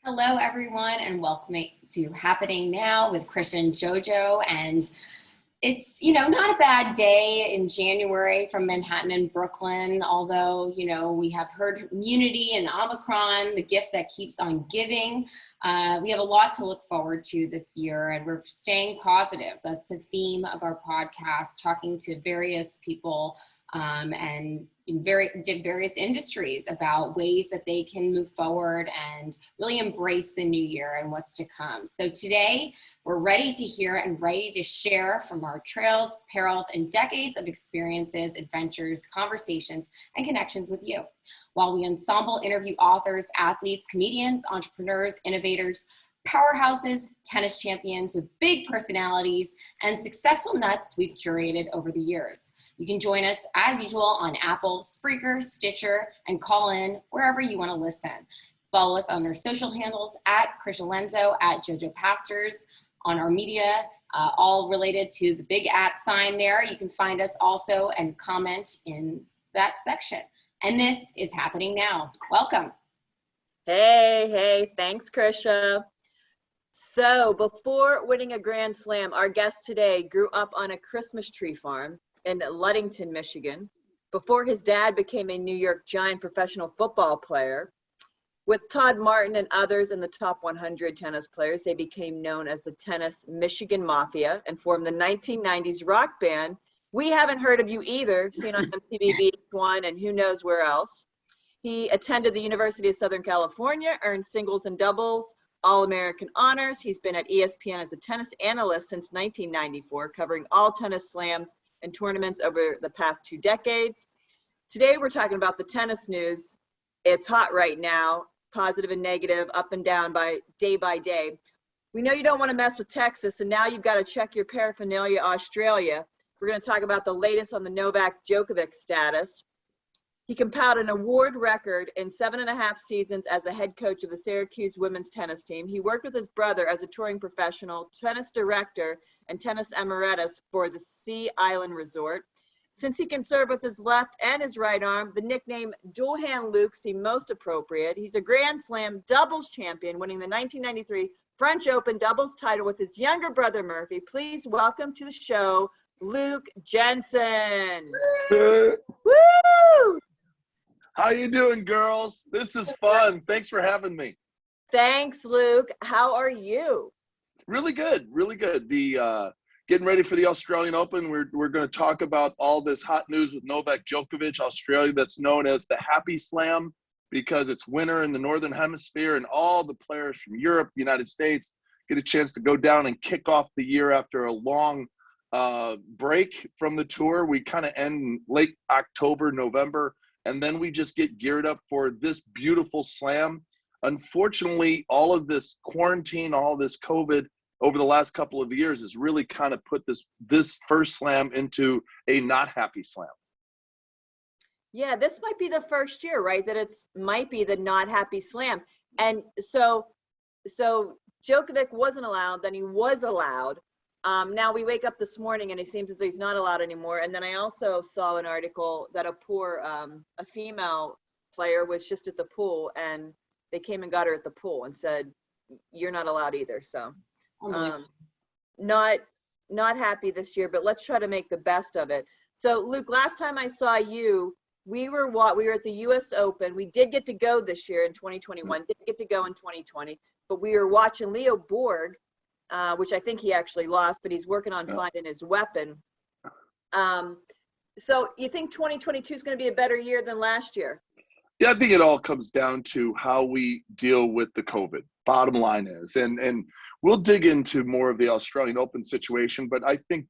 Hello, everyone, and welcome to Happening Now with Christian JoJo. And it's, not a bad day in January from Manhattan and Brooklyn, although, we have herd immunity and Omicron, the gift that keeps on giving. We have a lot to look forward to this year, and we're staying positive. That's the theme of our podcast, talking to various people and in various industries about ways that they can move forward and really embrace the new year and what's to come. So today we're ready to hear and ready to share from our trails, perils, and decades of experiences, adventures, conversations, and connections with you. While we ensemble interview authors, athletes, comedians, entrepreneurs, innovators, powerhouses, tennis champions with big personalities, and successful nuts we've curated over the years. You can join us as usual on Apple, Spreaker, Stitcher, and call in wherever you want to listen. Follow us on our social handles at Christian Lenzo, at JoJo Pastors, on our media, all related to the big @ sign there. You can find us also and comment in that section. And this is Happening Now. Welcome. Hey, thanks, Krisha. So before winning a Grand Slam, our guest today grew up on a Christmas tree farm in Ludington, Michigan, before his dad became a New York Giant professional football player. With Todd Martin and others in the top 100 tennis players, they became known as the Tennis Michigan Mafia and formed the 1990s rock band We Haven't Heard of You Either, seen on MTV VH1 and who knows where else. He attended the University of Southern California, earned singles and doubles, All-American honors. He's been at ESPN as a tennis analyst since 1994, covering all tennis slams and tournaments over the past 2 decades. Today, we're talking about the tennis news. It's hot right now, positive and negative, up and down by day. We know you don't want to mess with Texas, and now you've got to check your paraphernalia, Australia. We're going to talk about the latest on the Novak Djokovic status. He compiled an award record in 7.5 seasons as a head coach of the Syracuse women's tennis team. He worked with his brother as a touring professional, tennis director, and tennis emeritus for the Sea Island Resort. Since he can serve with his left and his right arm, the nickname Dual Hand Luke seemed most appropriate. He's a Grand Slam doubles champion, winning the 1993 French Open doubles title with his younger brother Murphy. Please welcome to the show, Luke Jensen. Woo! How you doing, girls? This is fun. Thanks for having me. Thanks, Luke. How are you? Really good, really good. Getting ready for the Australian Open. We're going to talk about all this hot news with Novak Djokovic, Australia, that's known as the Happy Slam because it's winter in the Northern Hemisphere and all the players from Europe, United States, get a chance to go down and kick off the year after a long break from the tour. We kind of end in late October, November. And then we just get geared up for this beautiful slam. Unfortunately, all of this quarantine, all this COVID over the last couple of years has really kind of put this first slam into a not happy slam. Yeah, this might be the first year, right, that might be the not happy slam. And so Djokovic wasn't allowed, then he was allowed. Now we wake up this morning and it seems as though he's not allowed anymore. And then I also saw an article that a female player was just at the pool and they came and got her at the pool and said, you're not allowed either. So not happy this year, but let's try to make the best of it. So Luke, last time I saw you, we were at the US Open. We did get to go this year in 2021, didn't get to go in 2020, but we were watching Leo Borg, which I think he actually lost, but he's working on finding his weapon. So you think 2022 is going to be a better year than last year? Yeah, I think it all comes down to how we deal with the COVID. Bottom line is, and we'll dig into more of the Australian Open situation, but I think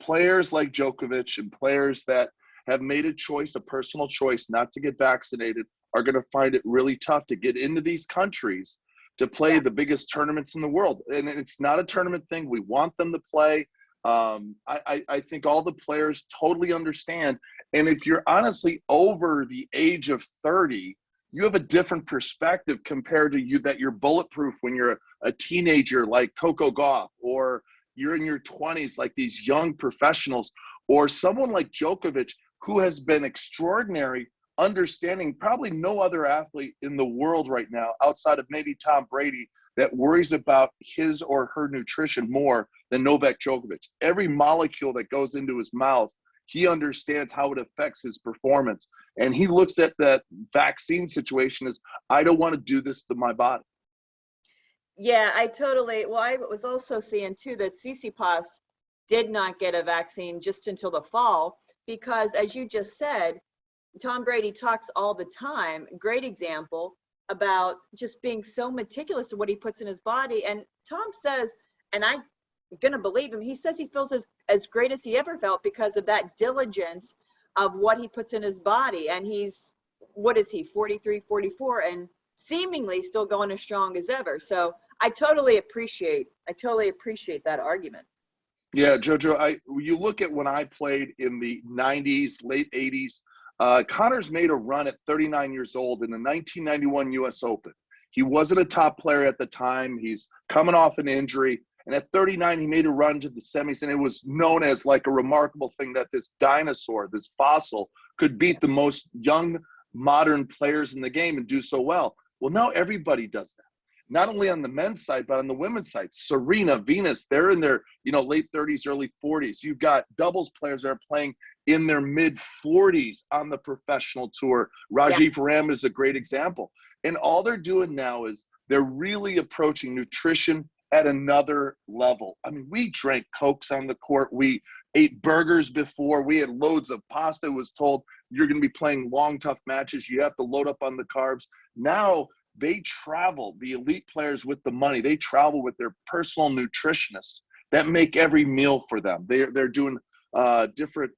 players like Djokovic and players that have made a personal choice not to get vaccinated are going to find it really tough to get into these countries to play the biggest tournaments in the world. And it's not a tournament thing. We want them to play. I think all the players totally understand. And if you're honestly over the age of 30, you have a different perspective compared to you that you're bulletproof when you're a teenager like Coco Gauff, or you're in your 20s like these young professionals, or someone like Djokovic who has been extraordinary understanding probably no other athlete in the world right now, outside of maybe Tom Brady, that worries about his or her nutrition more than Novak Djokovic. Every molecule that goes into his mouth, he understands how it affects his performance. And he looks at that vaccine situation as, I don't want to do this to my body. Yeah, well, I was also seeing too that Tsitsipas did not get a vaccine just until the fall because, as you just said, Tom Brady talks all the time, great example, about just being so meticulous of what he puts in his body. And Tom says, and I'm going to believe him, he says he feels as great as he ever felt because of that diligence of what he puts in his body. And he's, what is he, 43, 44, and seemingly still going as strong as ever. So I totally appreciate that argument. Yeah, Jojo, you look at when I played in the 90s, late 80s, Connors made a run at 39 years old in the 1991 US Open. He wasn't a top player at the time. He's coming off an injury. And at 39, he made a run to the semis, and it was known as like a remarkable thing that this dinosaur, this fossil, could beat the most young modern players in the game and do so well. Well, now everybody does that. Not only on the men's side, but on the women's side. Serena, Venus, they're in their late 30s, early 40s. You've got doubles players that are playing in their mid 40s on the professional tour. Rajiv Ram is a great example. And all they're doing now is they're really approaching nutrition at another level. I mean, we drank Cokes on the court. We ate burgers before. We had loads of pasta. It was told you're going to be playing long, tough matches. You have to load up on the carbs. Now they travel, the elite players with the money, they travel with their personal nutritionists that make every meal for them. They're doing different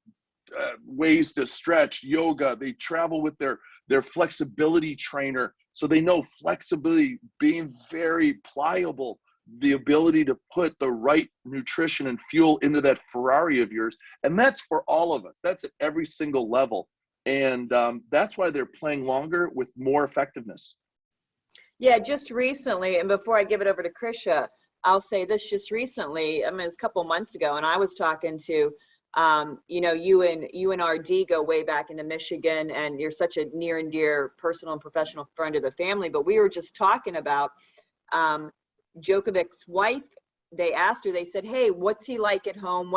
ways to stretch, yoga. They travel with their flexibility trainer. So they know flexibility, being very pliable, the ability to put the right nutrition and fuel into that Ferrari of yours. And that's for all of us. That's at every single level. And that's why they're playing longer with more effectiveness. Yeah, just recently, and before I give it over to Krisha, I'll say this just recently, I mean, it was a couple months ago, and I was talking to, you and RD go way back into Michigan, and you're such a near and dear personal and professional friend of the family, but we were just talking about Djokovic's wife. They asked her, they said, hey, what's he like at home?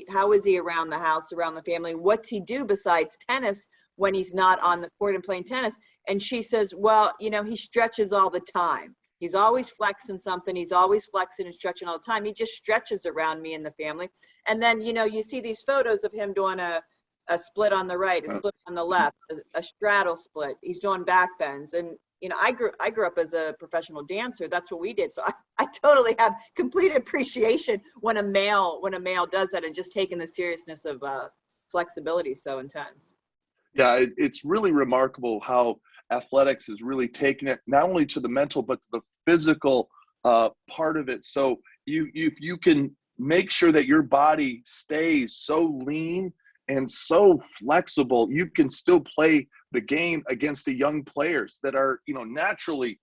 How is he around the house, around the family? What's he do besides tennis when he's not on the court and playing tennis? And she says, well, he stretches all the time. He's always flexing something. He's always flexing and stretching all the time. He just stretches around me and the family. And then, you see these photos of him doing a split on the right, a split on the left, a straddle split. He's doing back bends. And, I grew up as a professional dancer. That's what we did. So I totally have complete appreciation when a male does that, and just taking the seriousness of flexibility so intense. Yeah, it's really remarkable how athletics is really taking it not only to the mental, but to the physical part of it. So if you can make sure that your body stays so lean and so flexible, you can still play the game against the young players that are, naturally,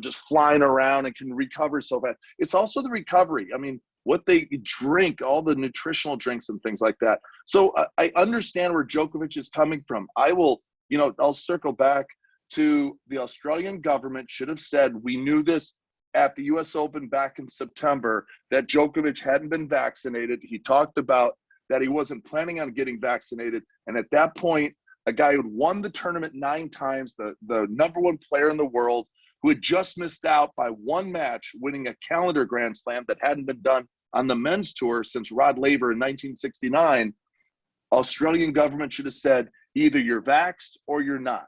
just flying around and can recover so fast. It's also the recovery. I mean, what they drink, all the nutritional drinks and things like that. So I understand where Djokovic is coming from. I'll circle back to the Australian government should have said, we knew this at the US Open back in September, that Djokovic hadn't been vaccinated. He talked about that he wasn't planning on getting vaccinated. And at that point, a guy who'd won the tournament 9 times, the number 1 player in the world, who had just missed out by 1 match, winning a calendar Grand Slam that hadn't been done on the men's tour since Rod Laver in 1969, Australian government should have said, either you're vaxxed or you're not.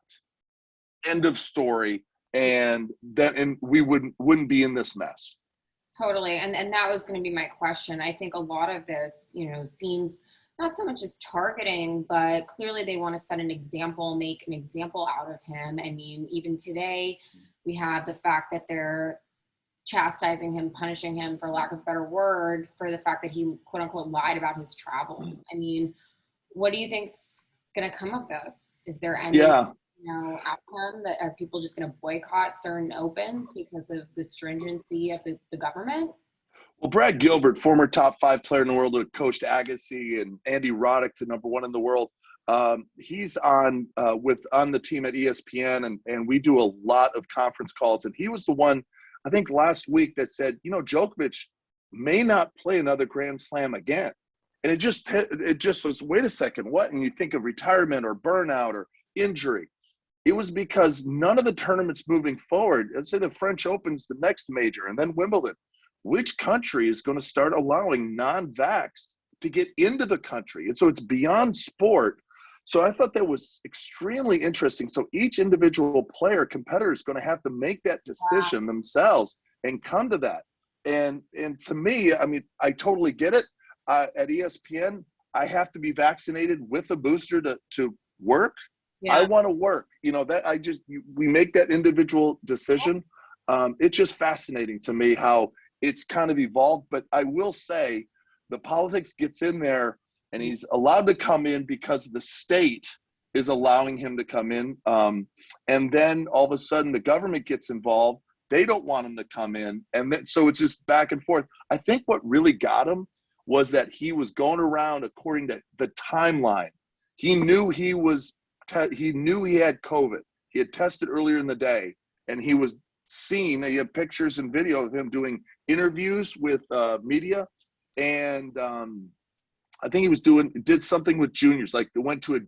End of story. And we wouldn't be in this mess. Totally. And that was going to be my question. I think a lot of this, seems not so much as targeting, but clearly they want to set an example, make an example out of him. I mean, even today we have the fact that they're chastising him, punishing him, for lack of a better word, for the fact that he quote unquote lied about his travels. I mean, what do you think's going to come of this? Is there any outcome that are people just going to boycott certain opens because of the stringency of the government? Well, Brad Gilbert, former top 5 player in the world who coached Agassi and Andy Roddick to number 1 in the world, He's on on the team at ESPN, and we do a lot of conference calls. And he was the one, I think, last week that said, Djokovic may not play another Grand Slam again. And it just was, wait a second, what? And you think of retirement or burnout or injury. It was because none of the tournaments moving forward, let's say the French Open's the next major and then Wimbledon, which country is going to start allowing non-vax to get into the country? And so it's beyond sport. So I thought that was extremely interesting. So each individual competitor is going to have to make that decision themselves and come to that. And to me, I mean, I totally get it. At ESPN, I have to be vaccinated with a booster to work. Yeah. I want to work. We make that individual decision. It's just fascinating to me how it's kind of evolved. But I will say the politics gets in there, and he's allowed to come in because the state is allowing him to come in. And then all of a sudden the government gets involved. They don't want him to come in. And then, so it's just back and forth. I think what really got him was that he was going around according to the timeline. He knew he had COVID. He had tested earlier in the day, and he was seen. He had pictures and video of him doing interviews with media. And I think he did something with juniors, like they went to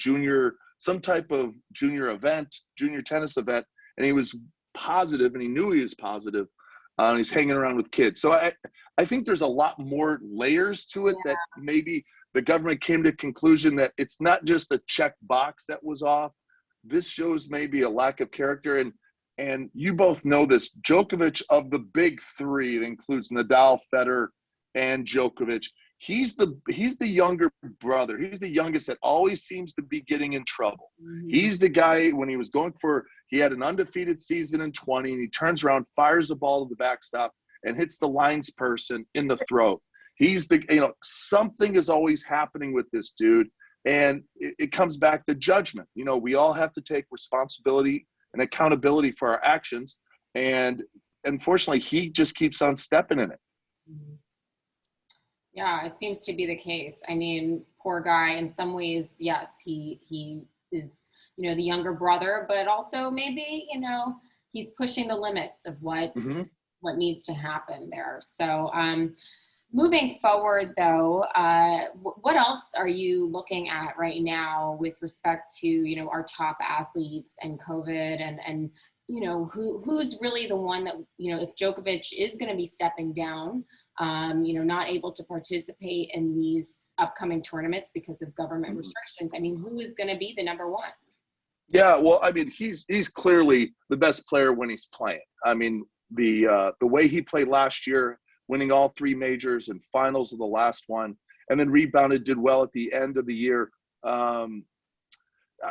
some type of junior tennis event, and he was positive, and he knew he was positive. And he's hanging around with kids. So I think there's a lot more layers to it that maybe the government came to the conclusion that it's not just a check box that was off. This shows maybe a lack of character. And you both know this, Djokovic, of the big three, it includes Nadal, Federer, and Djokovic. He's the younger brother. He's the youngest that always seems to be getting in trouble. Mm-hmm. He's the guy, when he had an undefeated season in 20, and he turns around, fires the ball to the backstop, and hits the lines person in the throat. He's something is always happening with this dude, and it comes back to judgment. We all have to take responsibility and accountability for our actions, and unfortunately, he just keeps on stepping in it. Mm-hmm. Yeah, it seems to be the case. I mean, poor guy. In some ways, yes, he is, the younger brother, but also maybe, he's pushing the limits of what needs to happen there. So, moving forward, though, what else are you looking at right now with respect to, our top athletes and COVID and who's really the one that, if Djokovic is going to be stepping down, not able to participate in these upcoming tournaments because of government restrictions, I mean, who is going to be the number one? Yeah, well, I mean, he's clearly the best player when he's playing. I mean, the way he played last year, winning all three majors and finals of the last one, and then rebounded, did well at the end of the year.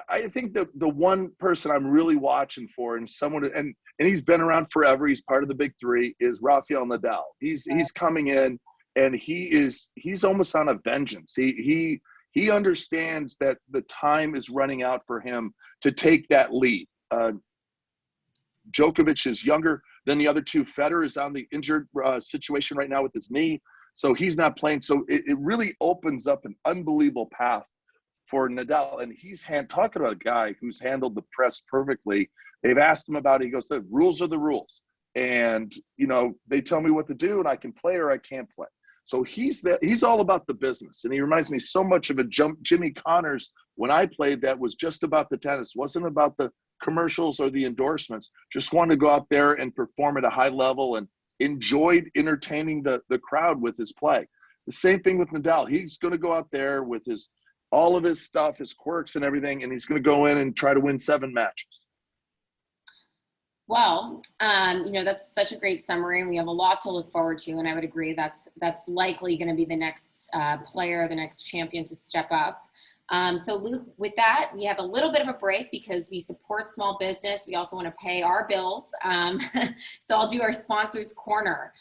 I think the one person I'm really watching for, and someone, and he's been around forever, he's part of the big three, is Rafael Nadal. He's coming in, and he's almost on a vengeance. He understands that the time is running out for him to take that lead. Djokovic is younger than the other two. Federer is on the injured situation right now with his knee, so he's not playing. So it really opens up an unbelievable path for Nadal. And he's talking about a guy who's handled the press perfectly. They've asked him about it. He goes, the rules are the rules. And, they tell me what to do, and I can play or I can't play. So he's all about the business. And he reminds me so much of Jimmy Connors when I played, that was just about the tennis. Wasn't about the commercials or the endorsements. Just wanted to go out there and perform at a high level and enjoyed entertaining the crowd with his play. The same thing with Nadal. He's going to go out there with all of his stuff, his quirks and everything, and he's going to go in and try to win 7 matches. Well, that's such a great summary, and we have a lot to look forward to, and I would agree that's likely going to be the next player, the next champion to step up. So Luke, with that, we have a little bit of a break because we support small business. We also want to pay our bills. So I'll do our sponsors corner.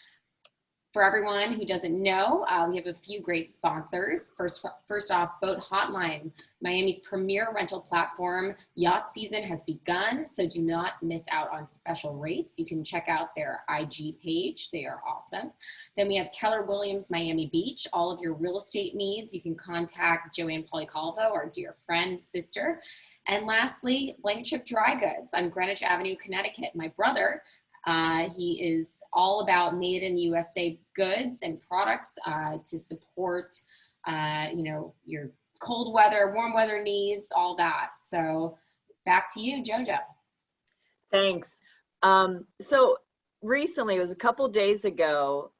For everyone who doesn't know, we have a few great sponsors. First off, Boat Hotline, Miami's premier rental platform. Yacht season has begun, so do not miss out on special rates. You can check out their IG page. They are awesome. Then we have Keller Williams Miami Beach. All of your real estate needs, you can contact Joanne Policalvo, our dear friend, sister. And lastly, Blank Chip Dry Goods on Greenwich Avenue, Connecticut. My brother, he is all about made in USA goods and products to support, your cold weather, warm weather needs, all that. So back to you, JoJo. Thanks. So recently, it was a couple days ago,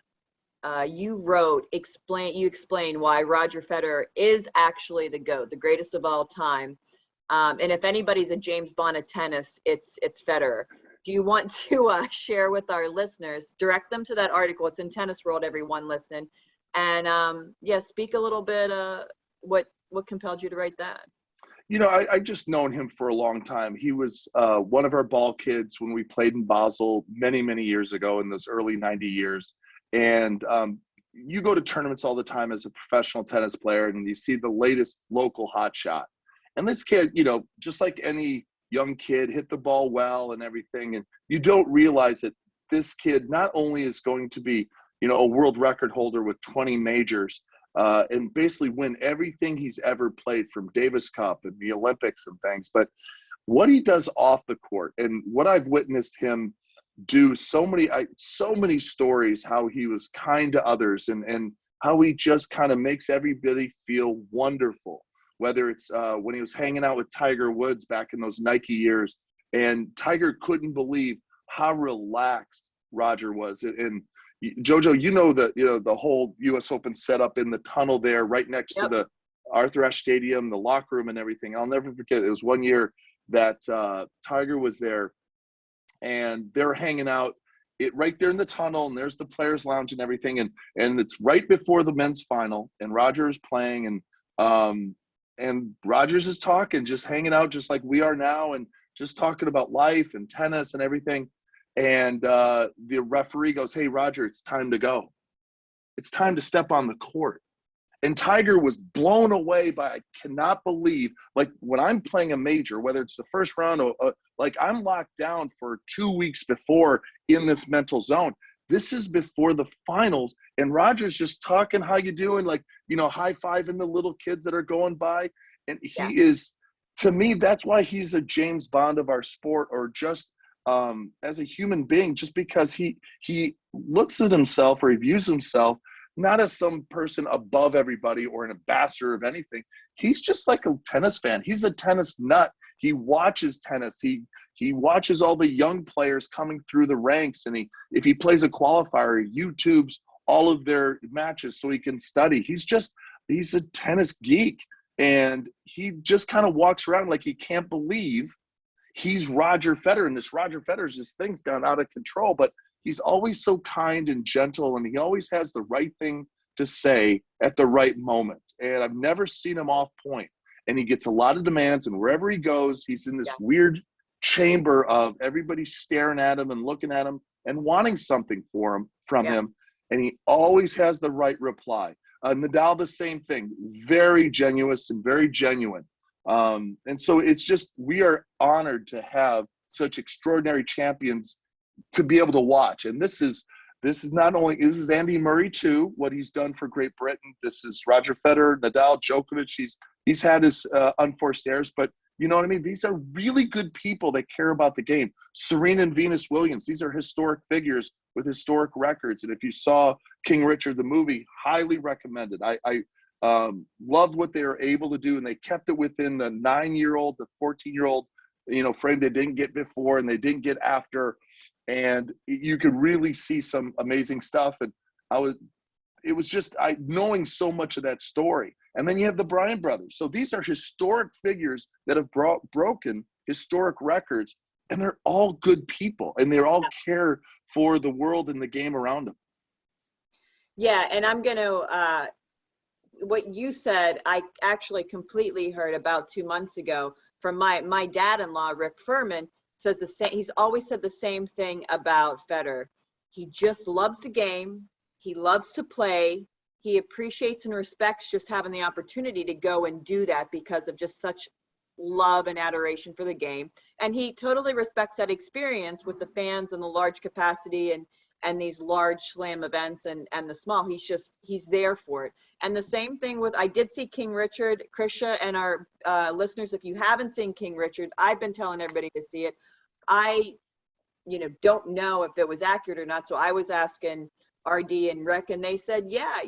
you explained why Roger Federer is actually the GOAT, the greatest of all time. And if anybody's a James Bond of tennis, it's Federer. Do you want to share with our listeners, direct them to that article? It's in Tennis World, everyone listening. And speak a little bit, what compelled you to write that? I just known him for a long time. He was one of our ball kids when we played in Basel many, many years ago in those early 90 years. And you go to tournaments all the time as a professional tennis player, and you see the latest local hot shot. And this kid, just like any young kid, hit the ball well and everything. And you don't realize that this kid not only is going to be, a world record holder with 20 majors and basically win everything he's ever played, from Davis Cup and the Olympics and things, but what he does off the court and what I've witnessed him do, so many stories, how he was kind to others and how he just kind of makes everybody feel wonderful. Whether it's when he was hanging out with Tiger Woods back in those Nike years, and Tiger couldn't believe how relaxed Roger was. And JoJo, the whole U.S. Open setup in the tunnel there, right next to the Arthur Ashe Stadium, the locker room and everything. I'll never forget. It was one year that Tiger was there, and they're hanging out right there in the tunnel, and there's the players' lounge and everything, and it's right before the men's final, and Roger is playing, and Rogers is talking, just hanging out just like we are now, and just talking about life and tennis and everything. And the referee goes, "Hey, Roger, it's time to go. It's time to step on the court." And Tiger was blown away by, I cannot believe, like when I'm playing a major, whether it's the first round or like I'm locked down for 2 weeks before in this mental zone. This is before the finals, and Roger's just talking, how you doing? Like, high-fiving the little kids that are going by. And he is, to me, that's why he's a James Bond of our sport, or just as a human being, just because he looks at himself, or he views himself not as some person above everybody or an ambassador of anything. He's just like a tennis fan. He's a tennis nut. He watches tennis. He watches all the young players coming through the ranks, and if he plays a qualifier, he YouTubes all of their matches so he can study. He's a tennis geek, and he just kind of walks around like he can't believe he's Roger Federer, and this Roger Federer's just thing's gone out of control, but he's always so kind and gentle, and he always has the right thing to say at the right moment. And I've never seen him off point. And he gets a lot of demands, and wherever he goes, he's in this weird chamber of everybody staring at him and looking at him and wanting something from him. And he always has the right reply. Nadal, the same thing, very genuine and very genuine. And so it's just, we are honored to have such extraordinary champions to be able to watch. And this is Andy Murray too, what he's done for Great Britain. This is Roger Federer, Nadal, Djokovic. He's had his unforced errors, but you know what I mean? These are really good people that care about the game. Serena and Venus Williams, these are historic figures with historic records. And if you saw King Richard, the movie, highly recommended. I loved what they were able to do, and they kept it within the 9-year-old, the 14-year-old, frame they didn't get before and they didn't get after. And you could really see some amazing stuff. And it was just knowing so much of that story. And then you have the Bryan brothers. So these are historic figures that have broken historic records, and they're all good people, and they all care for the world and the game around them. Yeah, and I'm going to, what you said, I actually completely heard about 2 months ago from my dad-in-law, Rick Furman, says the same. He's always said the same thing about Federer. He just loves the game. He loves to play. He appreciates and respects just having the opportunity to go and do that because of just such love and adoration for the game. And he totally respects that experience with the fans and the large capacity and these large slam events and the small. He's there for it. And the same thing with, I did see King Richard. Krisha and our listeners, if you haven't seen King Richard, I've been telling everybody to see it. I don't know if it was accurate or not. So I was asking RD and Rick, and they said, yeah,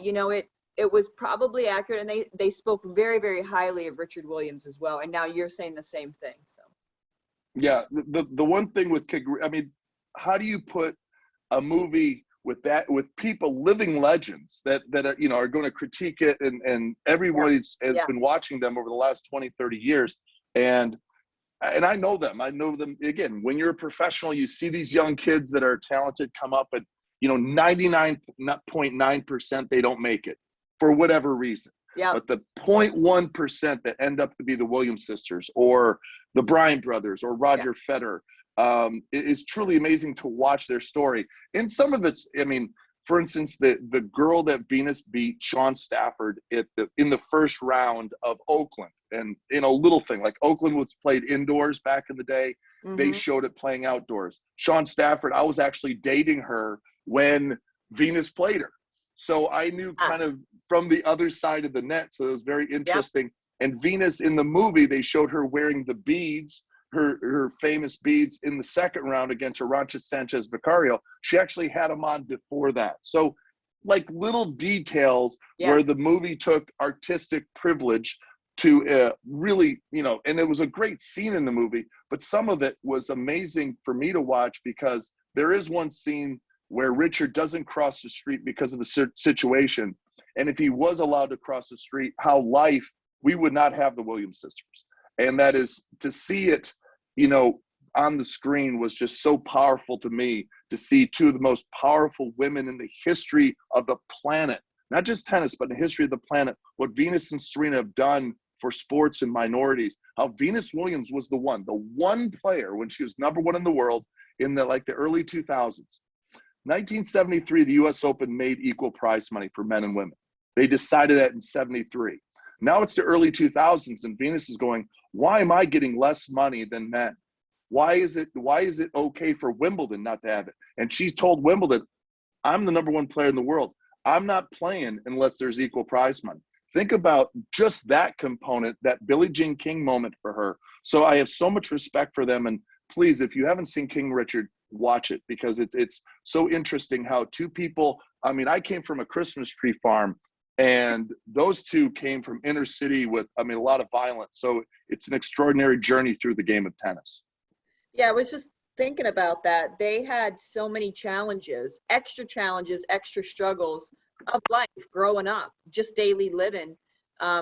it was probably accurate. And they spoke very, very highly of Richard Williams as well. And now you're saying the same thing. So. Yeah. The one thing with I mean, how do you put a movie with people, living legends that are going to critique it, and everybody's has been watching them over the last 20, 30 years. And I know them. Again, when you're a professional, you see these young kids that are talented come up, and 99.9% they don't make it for whatever reason. Yeah. But the 0.1% that end up to be the Williams sisters or the Bryant brothers or Roger Federer, it is truly amazing to watch their story. And some of it's, I mean, for instance, the girl that Venus beat, Sean Stafford, in the first round of Oakland. And, little thing, like Oakland was played indoors back in the day. Mm-hmm. They showed it playing outdoors. Sean Stafford, I was actually dating her when Venus played her. So I knew kind of from the other side of the net. So it was very interesting. Yep. And Venus, in the movie, they showed her wearing the beads, her famous beads, in the second round against Arantxa Sanchez Vicario. She actually had them on before that. So like little details where the movie took artistic privilege to really, and it was a great scene in the movie, but some of it was amazing for me to watch because there is one scene where Richard doesn't cross the street because of a situation. And if he was allowed to cross the street, we would not have the Williams sisters. And that is, to see it, on the screen was just so powerful to me, to see two of the most powerful women in the history of the planet, not just tennis, but in the history of the planet, what Venus and Serena have done for sports and minorities, how Venus Williams was the one player when she was number one in the world in the early 2000s. 1973, the US Open made equal prize money for men and women. They decided that in 73. Now it's the early 2000s and Venus is going, why am I getting less money than men? Why is it okay for Wimbledon not to have it? And she told Wimbledon, I'm the number one player in the world. I'm not playing unless there's equal prize money. Think about just that component, that Billie Jean King moment for her. So I have so much respect for them. And please, if you haven't seen King Richard, watch it, because it's so interesting how two people, I mean, I came from a Christmas tree farm, and those two came from inner city with, a lot of violence. So it's an extraordinary journey through the game of tennis. Yeah, I was just thinking about that. They had so many challenges, extra struggles of life growing up, just daily living.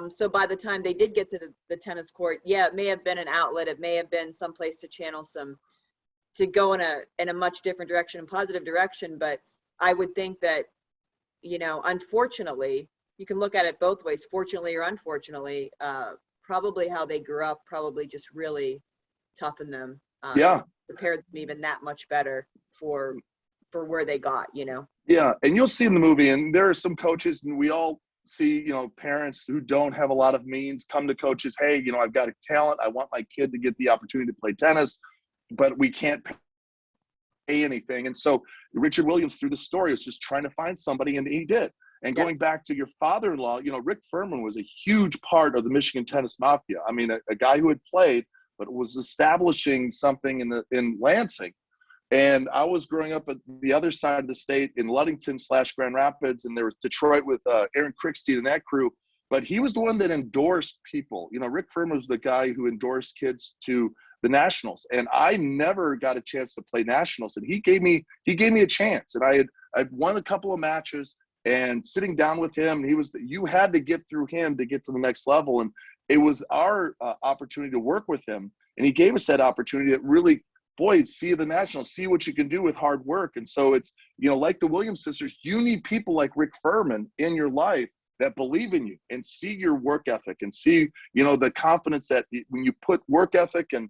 So by the time they did get to the tennis court, it may have been an outlet. It may have been someplace to channel to go in a much different direction, and positive direction. But I would think that, unfortunately, you can look at it both ways, fortunately or unfortunately, probably how they grew up probably just really toughened them. Prepared them even that much better for where they got, Yeah, and you'll see in the movie, and there are some coaches, and we all see, parents who don't have a lot of means come to coaches, hey, I've got a talent, I want my kid to get the opportunity to play tennis, but we can't pay anything. And so Richard Williams, through the story, was just trying to find somebody, and he did. And going back to your father-in-law, Rick Furman was a huge part of the Michigan tennis mafia. I mean, a guy who had played, but was establishing something in Lansing. And I was growing up at the other side of the state in Ludington/Grand Rapids, and there was Detroit with Aaron Crickstein and that crew. But he was the one that endorsed people. Rick Furman was the guy who endorsed kids to the nationals, and I never got a chance to play nationals. And he gave me a chance, and I'd won a couple of matches. And sitting down with him, you had to get through him to get to the next level. And it was our opportunity to work with him, and he gave us that opportunity that really, boy, see the nationals, see what you can do with hard work. And so it's, like the Williams sisters, you need people like Rick Furman in your life that believe in you and see your work ethic and see, the confidence that when you put work ethic and,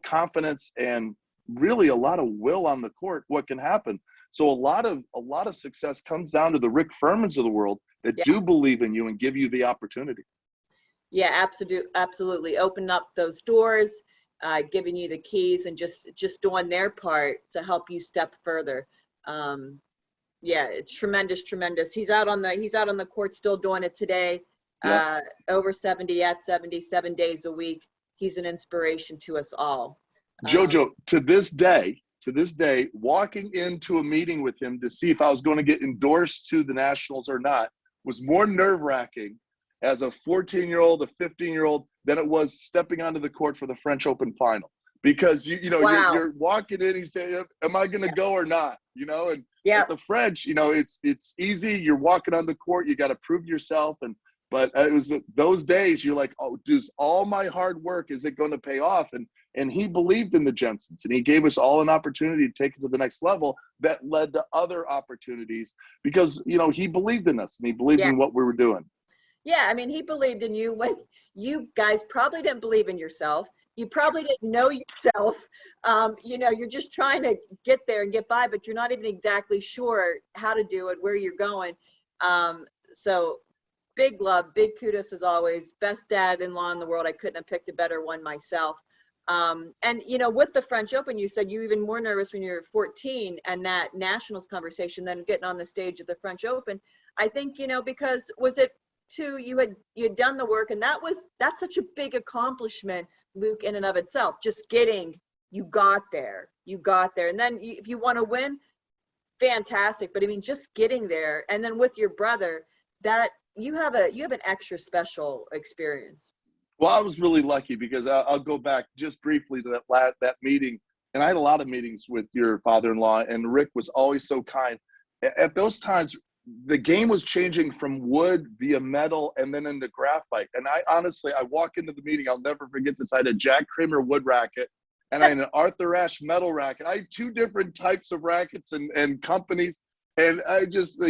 confidence and really a lot of will on the court, what can happen. So a lot of success comes down to the Rick Furmans of the world that do believe in you and give you the opportunity. Yeah, absolutely. Open up those doors, giving you the keys, and just doing their part to help you step further. Yeah, it's tremendous. He's out on the court still doing it today. Over 70 at 77 days a week. He's an inspiration to us all. Jojo, to this day, walking into a meeting with him to see if I was going to get endorsed to the Nationals or not was more nerve-wracking as a 14-year-old, a 15-year-old than it was stepping onto the court for the French Open final. Because you're walking in, you say, "Am I going to go or not?" And at the French, it's easy. You're walking on the court, you got to prove yourself. But it was those days you're like, "Oh, dude, all my hard work, is it going to pay off?" And he believed in the Jensens, and he gave us all an opportunity to take it to the next level that led to other opportunities because he believed in us and he believed in what we were doing. Yeah, I mean, he believed in you when you guys probably didn't believe in yourself. You probably didn't know yourself. You're just trying to get there and get by, but you're not even exactly sure how to do it, where you're going. So big love, big kudos as always. Best dad-in-law in the world. I couldn't have picked a better one myself. With the French Open, you said you were even more nervous when you were 14 and that nationals conversation than getting on the stage at the French Open. I think, because was it too, you had done the work, and that's such a big accomplishment, Luke, in and of itself. Just you got there. And then if you want to win, fantastic. But I mean, just getting there, and then with your brother, that you have an extra special experience. Well, I was really lucky because I'll go back just briefly to that meeting. And I had a lot of meetings with your father-in-law, and Rick was always so kind. At those times, the game was changing from wood via metal and then into graphite. And I walk into the meeting, I'll never forget this. I had a Jack Kramer wood racket and I had an Arthur Ashe metal racket. I had two different types of rackets and companies. And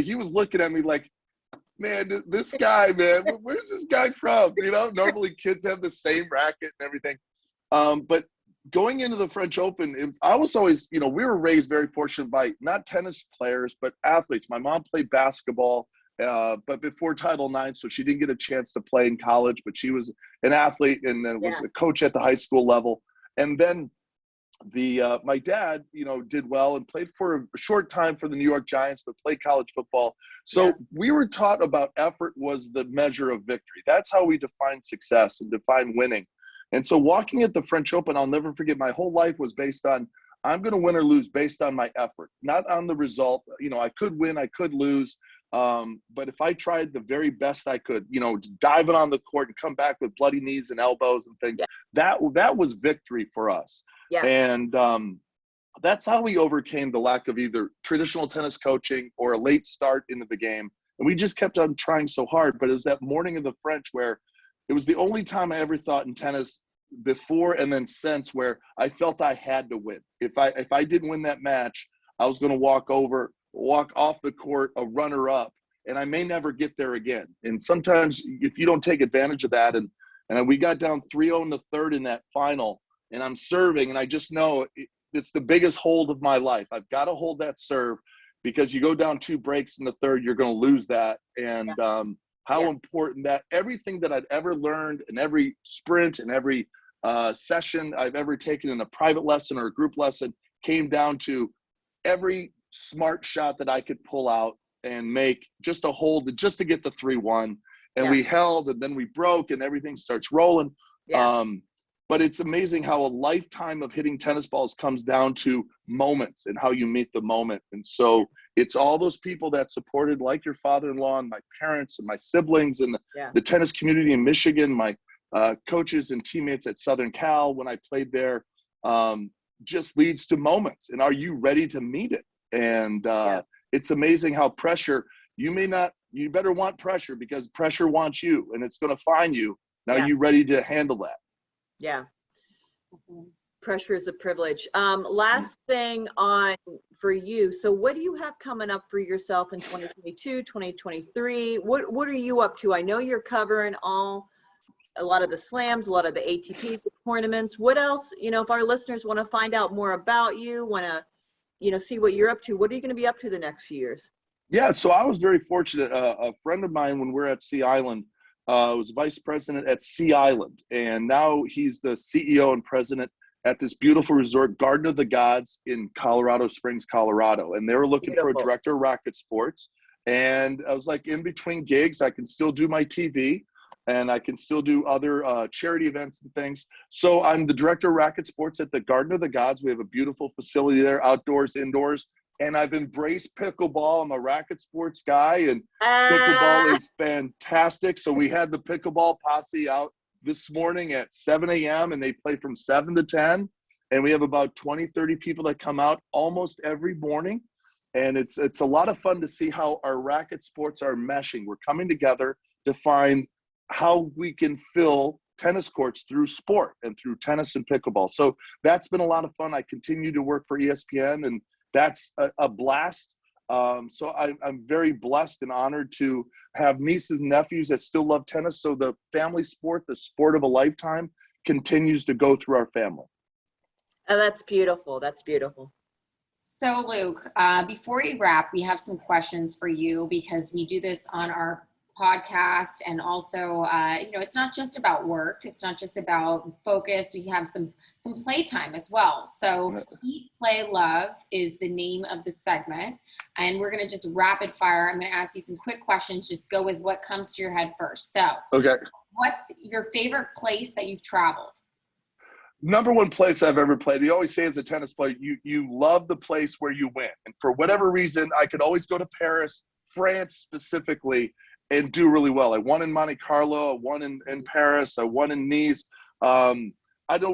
he was looking at me like, "Man, this guy, man, where's this guy from?" Normally kids have the same racket and everything. But going into the French Open, I was always, we were raised very fortunate by not tennis players, but athletes. My mom played basketball, but before Title IX, so she didn't get a chance to play in college, but she was an athlete and then was a coach at the high school level. And then my dad, did well and played for a short time for the New York Giants, but played college football. So we were taught about effort was the measure of victory. That's how we define success and define winning. And so walking at the French Open, I'll never forget, my whole life was based on, I'm going to win or lose based on my effort, not on the result. I could win, I could lose. But if I tried the very best I could, diving on the court and come back with bloody knees and elbows and things, that was victory for us. Yeah. And that's how we overcame the lack of either traditional tennis coaching or a late start into the game. And we just kept on trying so hard. But it was that morning of the French where it was the only time I ever thought in tennis before and then since where I felt I had to win. If I didn't win that match, I was going to walk off the court a runner-up, and I may never get there again. And sometimes if you don't take advantage of that, and we got down 3-0 in the third in that final, and I'm serving, and I just know it's the biggest hold of my life. I've got to hold that serve because you go down 2 breaks in the third, you're going to lose that. And how important that everything that I'd ever learned in every sprint and every session I've ever taken in a private lesson or a group lesson came down to every smart shot that I could pull out and make just a hold just to get the 3-1. And we held, and then we broke, and everything starts rolling. But it's amazing how a lifetime of hitting tennis balls comes down to moments and how you meet the moment. And so it's all those people that supported, like your father-in-law and my parents and my siblings and the tennis community in Michigan, my coaches and teammates at Southern Cal when I played there, just leads to moments. And are you ready to meet it? And it's amazing how pressure, you better want pressure because pressure wants you and it's going to find you. Now, are you ready to handle that? Yeah. Pressure is a privilege. Last thing for you. So what do you have coming up for yourself in 2022, 2023? What are you up to? I know you're covering a lot of the slams, a lot of the ATP tournaments. What else, if our listeners want to find out more about you, want to, see what you're up to. What are you going to be up to the next few years? Yeah, so I was very fortunate. A friend of mine, when we were at Sea Island, was vice president at Sea Island, and now he's the CEO and president at this beautiful resort, Garden of the Gods, in Colorado Springs, Colorado. And they were looking for a Beautiful. director of racket sports. And I was like, in between gigs, I can still do my TV, and I can still do other charity events and things. So I'm the director of racket sports at the Garden of the Gods. We have a beautiful facility there, outdoors, indoors. And I've embraced pickleball. I'm a racket sports guy, and pickleball is fantastic. So we had the pickleball posse out this morning at 7 a.m. and they play from 7 to 10. And we have about 20, 30 people that come out almost every morning. And it's a lot of fun to see how our racket sports are meshing. We're coming together to find how we can fill tennis courts through sport and through tennis and pickleball. So that's been a lot of fun. I continue to work for ESPN, and that's a blast. So I'm very blessed and honored to have nieces and nephews that still love tennis. So the family sport, the sport of a lifetime, continues to go through our family. Oh, that's beautiful. That's beautiful. So Luke, before we wrap, we have some questions for you because we do this on our podcast, and also it's not just about work, it's not just about focus. We have some playtime as well. So Eat Play Love is the name of the segment, and we're going to just rapid fire. I'm going to ask you some quick questions. Just go with what comes to your head first. So Okay, what's your favorite place that you've traveled? number one place I've ever played. You always say as a tennis player, you love the place where you win. And for whatever reason, I could always go to Paris, France specifically, and do really well. I won in Monte Carlo, I won in Paris, I won in Nice.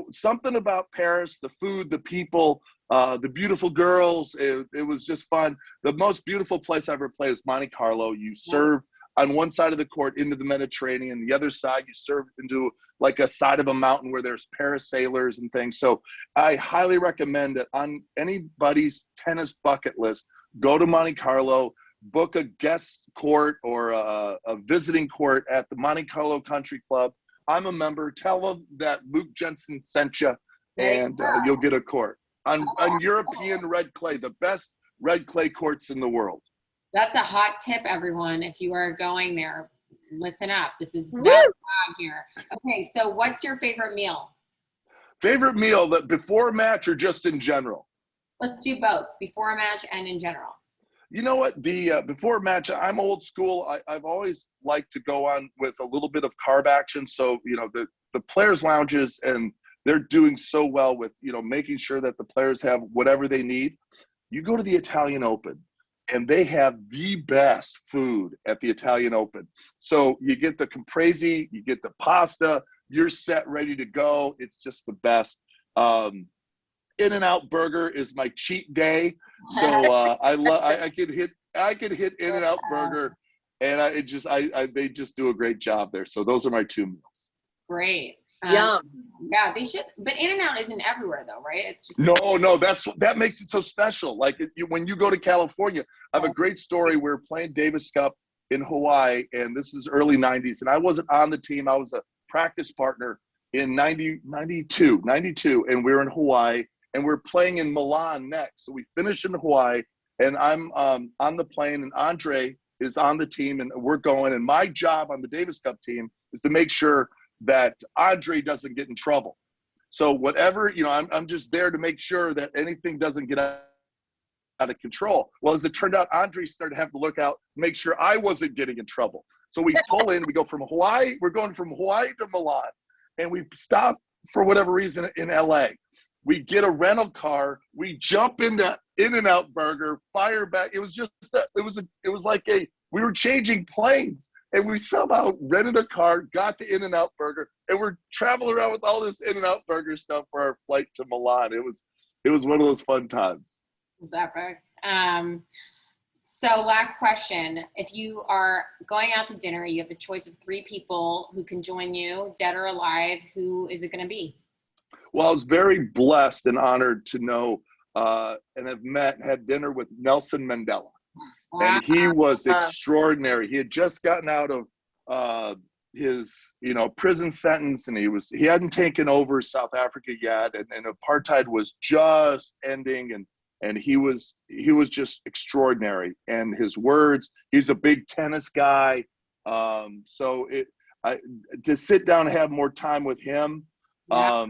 Something about Paris, the food, the people, the beautiful girls, it was just fun. The most beautiful place I ever played is Monte Carlo. You serve on one side of the court into the Mediterranean, the other side you serve into like a side of a mountain where there's parasailers and things. So I highly recommend that on anybody's tennis bucket list, go to Monte Carlo, book a guest court or a visiting court at the Monte Carlo Country Club. I'm a member. Tell them that Luke Jensen sent you, and you'll get a court on European red clay, the best red clay courts in the world. That's a hot tip, everyone. If you are going there, listen up. This is value here. Okay, so what's your favorite meal? Favorite meal that before a match or just in general? Let's do both, before a match and in general. You know what? The before a match, I'm old school. I've always liked to go on with a little bit of carb action. So, the players' lounges, and they're doing so well with, making sure that the players have whatever they need. You go to the Italian Open, and they have the best food at the Italian Open. So you get the caprese, you get the pasta, you're set, ready to go. It's just the best. In-N-Out Burger is my cheat day. So I could hit In-N-Out Burger, and they just do a great job there. So those are my two meals. Great. Yum. Yeah, they should. But In-N-Out isn't everywhere, though, right? It's just No, that makes it so special. Like when you go to California, I have a great story. We were playing Davis Cup in Hawaii, and this is early 90s, and I wasn't on the team. I was a practice partner in 92, and we were in Hawaii, and we're playing in Milan next. So we finished in Hawaii, and I'm on the plane, and Andre is on the team, and we're going. And my job on the Davis Cup team is to make sure that Andre doesn't get in trouble. So whatever, I'm just there to make sure that anything doesn't get out of control. Well, as it turned out, Andre started having to look out, make sure I wasn't getting in trouble. So we pull in, we go from Hawaii, we're going from Hawaii to Milan, and we stop for whatever reason in LA. We get a rental car, we jump into In-N-Out Burger, fire back. It was like we were changing planes. And we somehow rented a car, got the In-N-Out Burger, and we're traveling around with all this In-N-Out Burger stuff for our flight to Milan. It was one of those fun times. It's epic. So last question. If you are going out to dinner, you have a choice of 3 people who can join you, dead or alive. Who is it going to be? Well, I was very blessed and honored to know and have had dinner with Nelson Mandela. Wow. And he was extraordinary. He had just gotten out of his prison sentence, and he hadn't taken over South Africa yet, and apartheid was just ending, and and he was just extraordinary. And his words, he's a big tennis guy. To sit down and have more time with him, Yeah.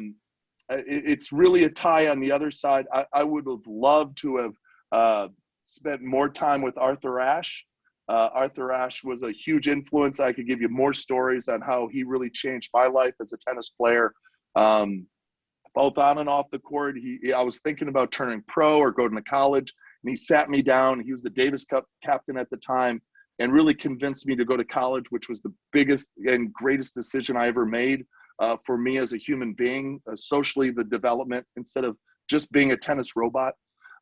it's really a tie on the other side. I would have loved to have spent more time with Arthur Ashe. Arthur Ashe was a huge influence. I could give you more stories on how he really changed my life as a tennis player, both on and off the court. I was thinking about turning pro or going to college, and he sat me down. He was the Davis Cup captain at the time and really convinced me to go to college, which was the biggest and greatest decision I ever made for me as a human being, socially, the development, instead of just being a tennis robot.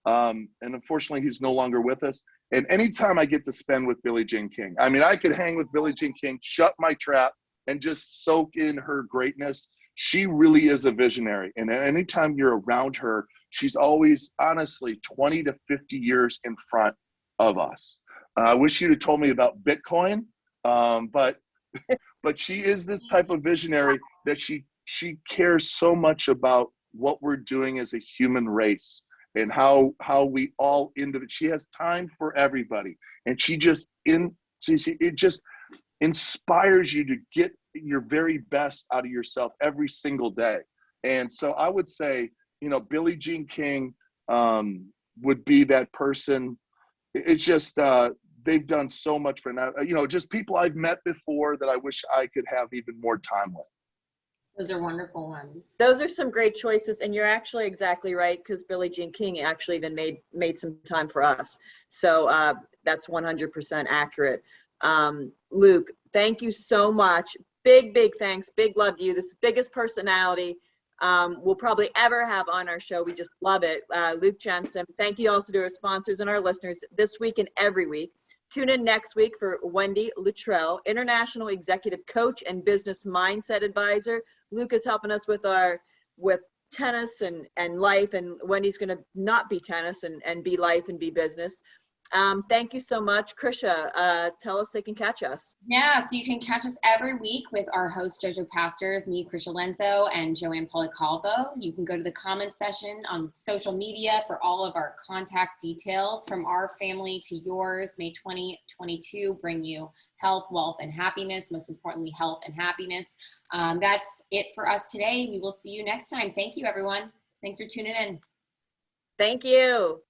And unfortunately, he's no longer with us. And anytime I get to spend with Billie Jean King, I mean, I could hang with Billie Jean King, shut my trap, and just soak in her greatness. She really is a visionary. And anytime you're around her, she's always, honestly, 20 to 50 years in front of us. I wish you'd have told me about Bitcoin, but she is this type of visionary that she cares so much about what we're doing as a human race and how we all she has time for everybody, and it just inspires you to get your very best out of yourself every single day. And so I would say, Billie Jean King would be that person. It's just they've done so much for now. Just people I've met before that I wish I could have even more time with. Those are wonderful ones. Those are some great choices, and you're actually exactly right, because Billie Jean King actually even made some time for us. So that's 100% accurate. Luke, thank you so much. Big thanks. Big love to you. This biggest personality we'll probably ever have on our show. We just love it. Luke Jensen. Thank you also to our sponsors and our listeners this week and every week. Tune in next week for Wendy Luttrell, International Executive Coach and Business Mindset Advisor. Luke is helping us with tennis and life, and Wendy's going to not be tennis and be life and be business. Thank you so much. Krisha, tell us they can catch us. Yeah, so you can catch us every week with our host, JoJo Pastors, me, Krisha Lenzo, and Joanne Policalvo. You can go to the comment section on social media for all of our contact details. From our family to yours, may 2022 bring you health, wealth, and happiness. Most importantly, health and happiness. That's it for us today. We will see you next time. Thank you, everyone. Thanks for tuning in. Thank you.